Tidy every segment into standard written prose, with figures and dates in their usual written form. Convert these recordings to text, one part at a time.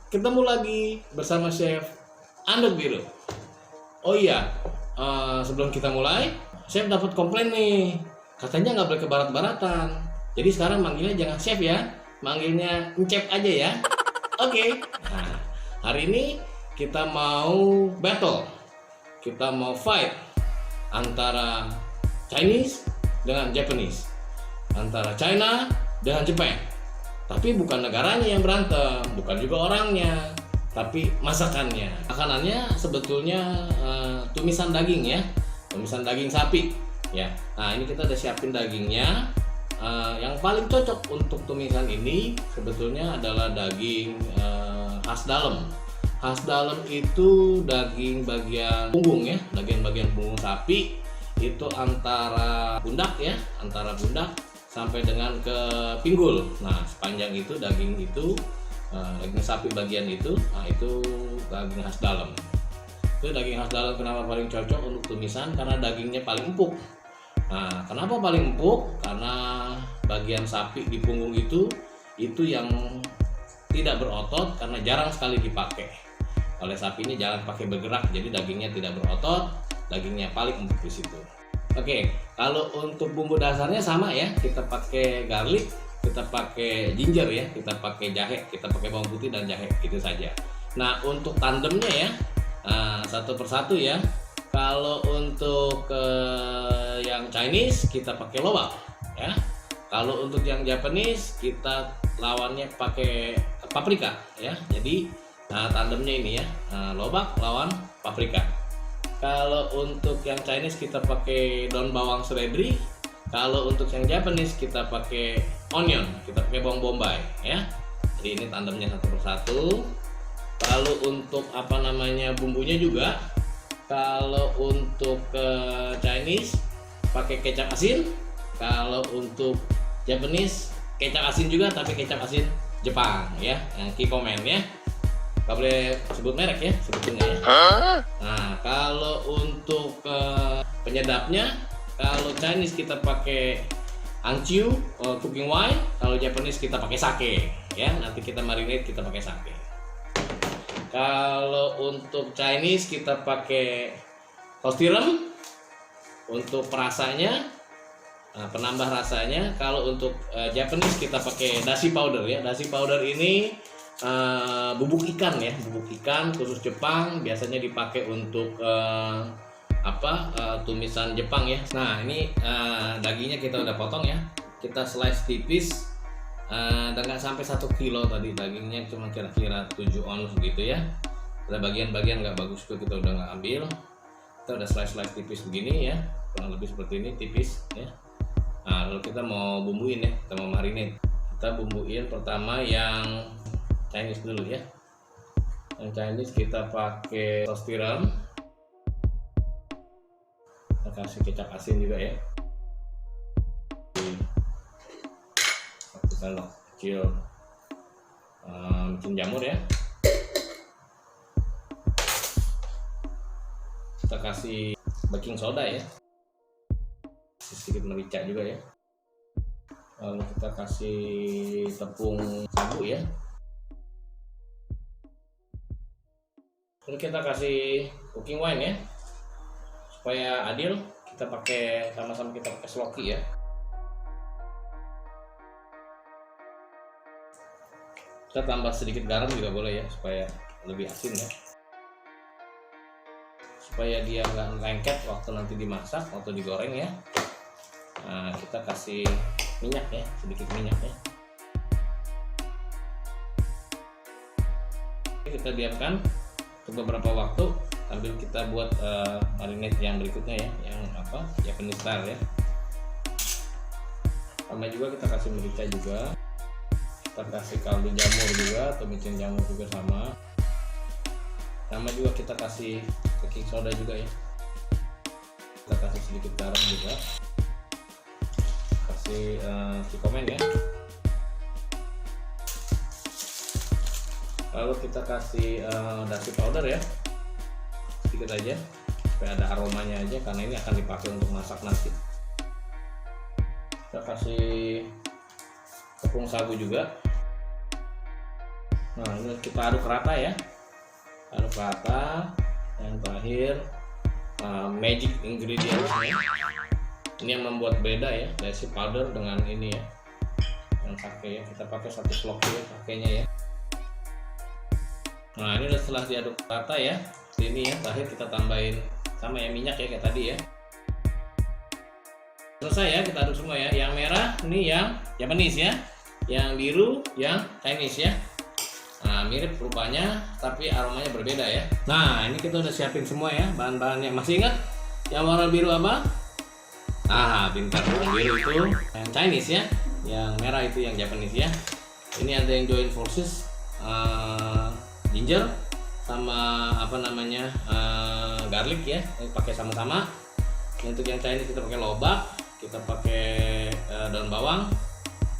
ketemu lagi bersama Chef Anduk Biru. Oh iya, sebelum kita mulai, Chef dapat komplain nih. Katanya nggak boleh ke barat-baratan. Jadi sekarang manggilnya jangan Chef ya, manggilnya Encep aja ya. Oke. Nah, hari ini kita mau battle, kita mau fight antara Chinese dengan Japanese, antara China dengan Jepang. Tapi bukan negaranya yang berantem, bukan juga orangnya, tapi masakannya. Makanannya sebetulnya tumisan daging ya, tumisan daging sapi ya. Nah ini kita udah siapin dagingnya. Yang paling cocok untuk tumisan ini sebetulnya adalah daging khas dalam. Khas dalam itu daging bagian punggung ya, daging bagian punggung sapi itu antara pundak ya, antara pundak sampai dengan ke pinggul. Nah sepanjang itu daging itu, daging sapi bagian itu, nah itu daging khas dalam. Itu daging khas dalam kenapa paling cocok untuk tumisan? Karena dagingnya paling empuk. Nah kenapa paling empuk? Karena bagian sapi di punggung itu yang tidak berotot karena jarang sekali dipakai. Oleh sapi ini jarang pakai bergerak, jadi dagingnya tidak berotot, dagingnya paling empuk di situ. Oke, kalau untuk bumbu dasarnya sama ya, kita pakai garlic, kita pakai ginger ya, kita pakai jahe, kita pakai bawang putih dan jahe, itu saja. Nah untuk tandemnya ya, satu persatu ya. Kalau untuk yang Chinese kita pakai lobak ya. Kalau untuk yang Japanese kita lawannya pakai paprika ya. Jadi tandemnya ini ya, lobak lawan paprika. Kalau untuk yang Chinese kita pakai daun bawang seledri. Kalau untuk yang Japanese kita pakai onion, kita pakai bawang bombay ya. Jadi ini tandemnya satu persatu. Kalau untuk bumbunya juga, kalau untuk Chinese pakai kecap asin. Kalau untuk Japanese kecap asin juga, tapi kecap asin Jepang ya, yang Kikkoman ya. Gak boleh sebut merek ya sebetulnya ya. Nah kalau untuk penyedapnya, kalau Chinese kita pakai angciu cooking wine, kalau Japanese kita pakai sake ya. Nanti kita marinate, kita pakai sake. Kalau untuk Chinese kita pakai tostirum untuk perasanya, penambah rasanya. Kalau untuk Japanese kita pakai dashi powder ya. Dashi powder ini bubuk ikan ya, bubuk ikan khusus Jepang, biasanya dipakai untuk tumisan Jepang ya. Nah ini dagingnya kita udah potong ya, kita slice tipis, dan nggak sampai 1 kilo tadi dagingnya, cuma kira-kira 7 ons gitu ya. Ada bagian-bagian nggak bagus tuh kita udah nggak ambil, kita udah slice tipis begini ya, kurang lebih seperti ini tipis ya. Nah lalu kita mau bumbuin ya, kita mau marinate. Kita bumbuin pertama yang Chinese dulu ya. Yang Chinese kita pakai tostirum, kita kasih kecap asin juga ya, 1 sendok kecil micin jamur ya. Kita kasih baking soda ya, sedikit merica juga ya. Lalu kita kasih tepung sagu ya. Lalu kita kasih cooking wine ya, supaya adil. Kita pakai sama-sama, kita pakai sloki ya. Kita tambah sedikit garam juga boleh ya, supaya lebih asin ya, supaya dia nggak lengket waktu nanti dimasak, waktu digoreng ya. Nah kita kasih minyak ya, sedikit minyak ya. Kita diamkan untuk beberapa waktu sambil kita buat marinade yang berikutnya ya, yang Japanese style ya. Tambah juga kita kasih merica juga, kita kasih kaldu jamur juga atau micin jamur juga sama. Tambah juga kita kasih baking soda juga ya, kita kasih sedikit garam juga, kasih Kikkoman ya. Lalu kita kasih dashi powder ya, sedikit aja supaya ada aromanya aja, karena ini akan dipakai untuk masak nanti. Kita kasih tepung sagu juga. Nah, ini kita aduk rata ya, aduk rata. Yang terakhir magic ingredients ini yang membuat beda ya, dashi powder dengan ini ya, yang sake ya. Kita pakai 1 slok ya sakenya ya. Nah, ini udah setelah diaduk rata ya, ini ya. Terakhir kita tambahin sama ya minyak ya kayak tadi ya. Selesai ya, kita aduk semua ya. Yang merah ini yang Japanese ya, yang biru yang Chinese ya. Nah, mirip rupanya tapi aromanya berbeda ya. Nah, ini kita udah siapin semua ya bahan-bahannya. Masih ingat yang warna biru apa? Ah, pintar. Yang biru itu yang Chinese ya, yang merah itu yang Japanese ya. Ini ada yang join forces, ginger sama apa namanya garlic ya, ini pakai sama-sama. Untuk yang Chinese kita pakai lobak, kita pakai daun bawang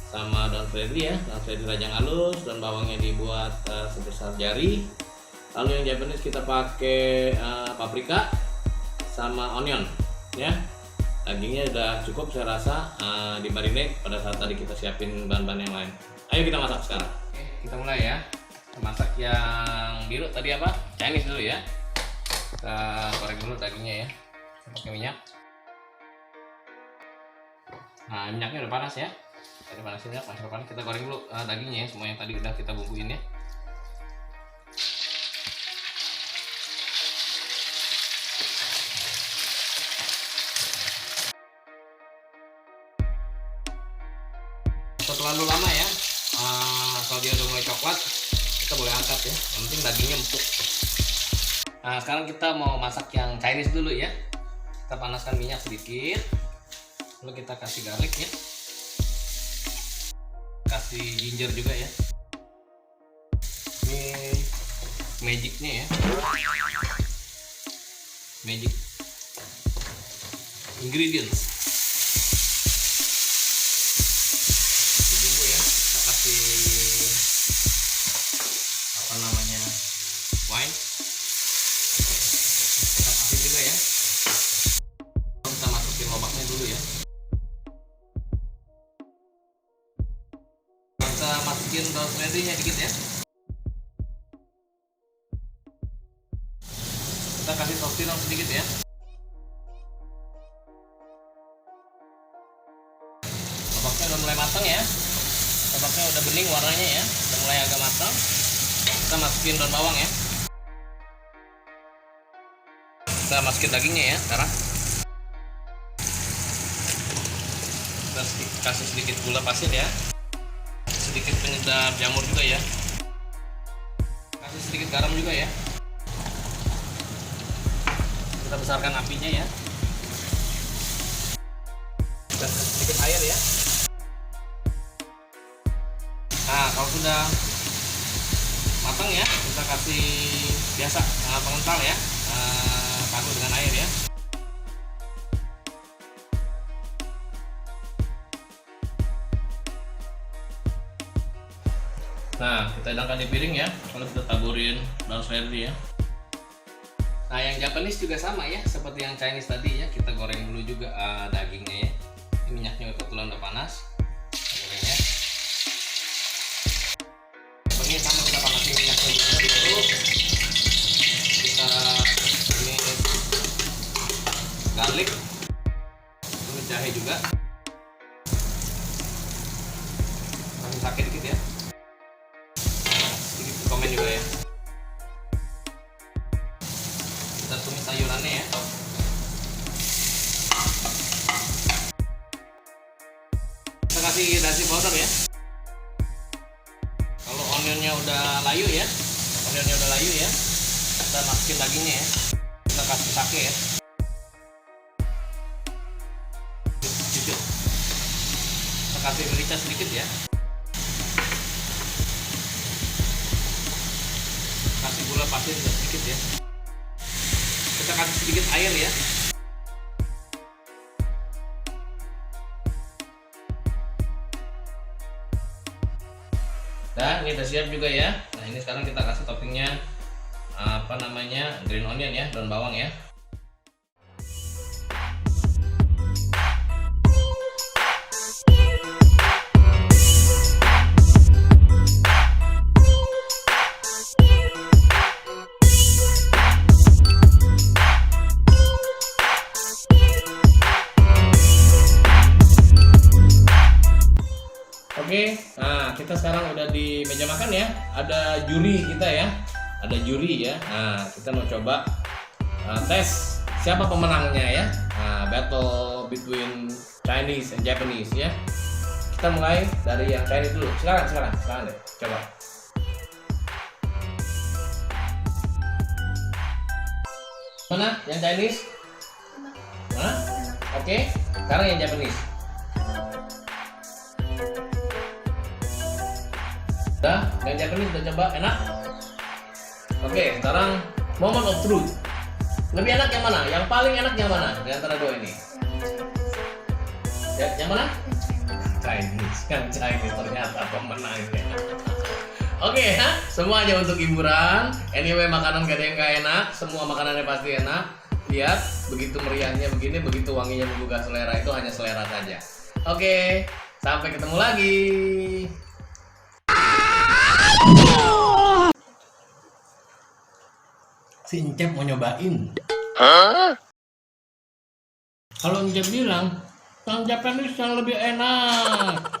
sama daun seledri ya, daun seledri rajang halus, daun bawangnya dibuat sebesar jari. Lalu yang Japanese kita pakai paprika sama onion ya. Dagingnya udah cukup saya rasa dimarinate pada saat tadi kita siapin bahan-bahan yang lain. Ayo kita masak sekarang. Oke, kita mulai ya. Kita masak yang biru tadi apa? Chinese dulu ya. Kita goreng dulu dagingnya ya. Kita pakai minyak. Nah, minyaknya udah panas ya. Tadi panasin ya, panas. Kita goreng dulu dagingnya ya, semua yang tadi udah kita bumbuin ya. Terlalu lama ya, kalau dia udah mulai coklat kita boleh angkat ya, yang penting dagingnya empuk. Nah, sekarang kita mau masak yang Chinese dulu ya. Kita panaskan minyak sedikit, lalu kita kasih garlic ya, kasih ginger juga ya. Ini magicnya ya, magic ingredients. Bumbu ya, kita kasih apa namanya wine, kita kasih juga ya. Kita masukin lobaknya dulu ya. Kita masukin daun seledrinya dikit ya. Kita kasih saus tiram sedikit ya. Lobaknya udah mulai matang ya. Lobaknya udah bening warnanya ya, udah mulai agak matang. Kita masukin daun bawang ya. Kita masukin dagingnya ya sekarang. Kita kasih sedikit gula pasir ya, sedikit penyedap jamur juga ya, kasih sedikit garam juga ya. Kita besarkan apinya ya. Kita kasih sedikit air ya. Nah, kalau sudah matang ya, kita kasih biasa pengental ya, padu dengan air ya. Nah, kita hidangkan di piring ya, lalu kita taburin daun seledri ya. Nah, yang Japanese juga sama ya, seperti yang Chinese tadi ya, kita goreng dulu juga dagingnya ya. Ini minyaknya kebetulan udah panas, kita goreng ya. Ini sama, kita panasin minyaknya dulu. Kita ini garlic, ini jahe juga, kasih sake dikit ya. Komen juga ya. Kita tumis sayurannya ya. Kita kasih dashi powder ya. Kalau onionnya udah layu ya, kita masukin dagingnya ya. Kita kasih sake ya. Kita kasih merica sedikit ya. Kasih gula pasir juga sedikit ya. Kita kasih sedikit air ya. Dan ini udah siap juga ya. Nah, ini sekarang kita kasih toppingnya apa namanya, green onion ya, daun bawang ya. kita sekarang udah di meja makan ya. Ada juri kita ya. Ada juri ya. Nah, kita mau coba tes siapa pemenangnya ya. Nah, battle between Chinese and Japanese ya. Kita mulai dari yang Chinese dulu. Sekarang deh. Coba. Mana? Yang Chinese? Mana? Oke. Sekarang yang Japanese. Udah, yang Japanese udah coba, enak? Oke, sekarang moment of truth. Lebih enak yang mana? Yang paling enak yang mana di antara dua ini? Yang mana? Chinese. Yang Chinese ternyata pemenangnya. Oke ya, semuanya untuk hiburan. Anyway, makanan gak ada yang gak enak. Semua makanannya pasti enak. Lihat, begitu meriahnya begini, begitu wanginya menggugah selera, itu hanya selera saja. Oke, sampai ketemu lagi. Si Encep mau nyobain. Kalau Encep bilang, yang Japanese yang lebih enak.